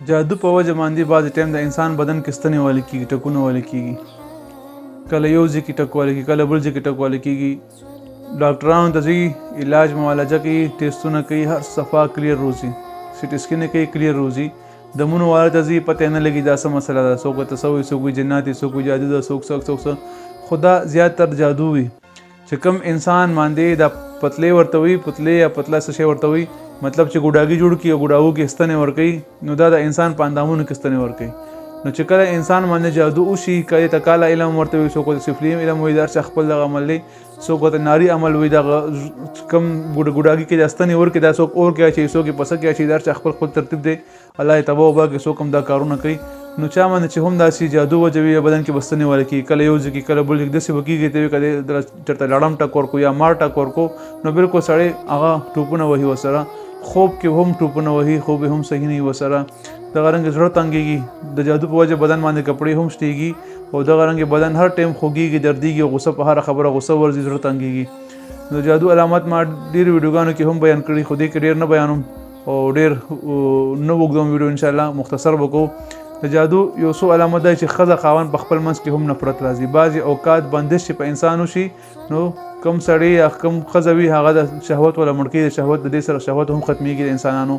جادو په وجه باندې بعضې ټایم د انسان بدن کې ستنې والي کېږي، ټکونه والي کېږي، کله یو ځای کې ټک والي کېږي، کله بل ځای کې ټک والي کېږي. ډاکټرانو ته ځي، علاج معالجه کوي، ټیسټونه کوي، هر صفا کلیر روزي، سی ټي سکین کوي کلیر روزي. دمونو والا ته ځي، پته نه لګي دا څه مسله ده، څوک ورته څه وایي، څوک وایي جنات دي، څوک وایي جادو ده، څوک خو دا زیاتر جادو وي. چې کوم انسان باندې دا پتلې ورته وي، پتلې یا پتله څه شی ورته وي، مطلب چې ګوډاګي جوړ کړي او ګوډاګو کې ستنې ورکوي، نو دا د انسان په اندامونو کې ستنې ورکوي. نو چې کله انسان باندې جادو وشي، کله ته کاله علم ورته وي، څوک ورته سفلي علم وایي، دا چې خپل دغه عمل دی، څوک ورته ناري عمل وایي، دغه کوم ګوډاګي کې دا ستنې ورکړي، دا څوک اور کې اچوي، څوک یې پسه کې اچوي، دا چې خپل ترتیب دی، الله یې تباه وبا کې څوک هم دا کارونه کوي. نو چا باندې چې هم داسې جادو وجوي یا بدن کې بستنې والي کېږي، کله یو ځای کې کله بل ځای کې داسې وکېږي ته کله چېرته لړم ټک ورکو یا مار ټک ورکو، نو بالکل سړی هغه ټوپونه وهي ورسره، خوب کې هم ټوپونه وهي، خوب هم صحیح نه وي ورسره. دغه رنګ زړه تنګېږي، د جادو په وجه بدن باندې کپړې هم شتېږي، او دغه رنګ بدن هر ټایم خوږېږي، دردېږي، او غصه په هره خبره غصه ورځي، زړه تنګېږي. نو جادو علامات ما ډېرو ویډیوګانو کې هم بیان کړي، خو دې کې ډېر نه بیانوم او ډېر نه اوږدوم ویډیو، انشاءالله مختصر به کوو. د جادو یو څو علامات دی چې ښځه خاوند په خپل منځ کې هم نفرت راځي. بعضې اوقات بندش چې په انسان وشي، نو کم سړی یا کم ښځه وي هغه د شهوت ولا مړ کېږي، د شهوت د دې سره شهوت هم ختمېږي د انسانانو،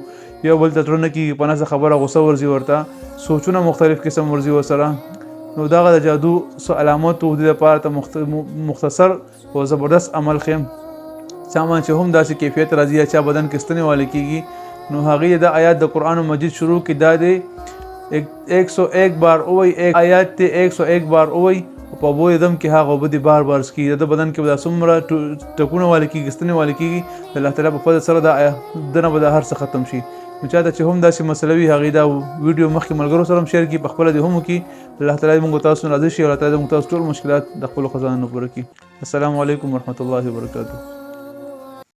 یو بل ته زړه نه کېږي، په نسه خبره غصه ورځي ورته، سوچونه مختلف قسم ورځي ورسره. نو دغه د جادو څو علامات و، دې لپاره ته مختصر او زبردست عمل ښیم. چا باندې چې هم داسې کیفیت راځي یا چا بدن کې ستنې والي کېږي، نو هغې د آیات د قرآن مجید شروع کې دا دی 101 بار اوئی، ایک آیات ته 101 بار اوئی، په بوی دم کې هغه وبدي بار بار سکی، د بدن کې دا څومره ټکونه والي کېږي، ستنې والي کېږي، د الله تعالی په فضل سره دا دنه به دا هر څه ختم شي. نو چاته چې هم داسې مسله وي هغې دا ویډیو مخکې ملګرو سره هم شیر کړي، په خپله دې هم وکړي. الله تعالی موږ تاسو راضي شي، الله تعالی موږ تاسو ټول مشکلات د خپلو خزانو نه پوره کړي. السلام علیکم ورحمة الله وبرکاته.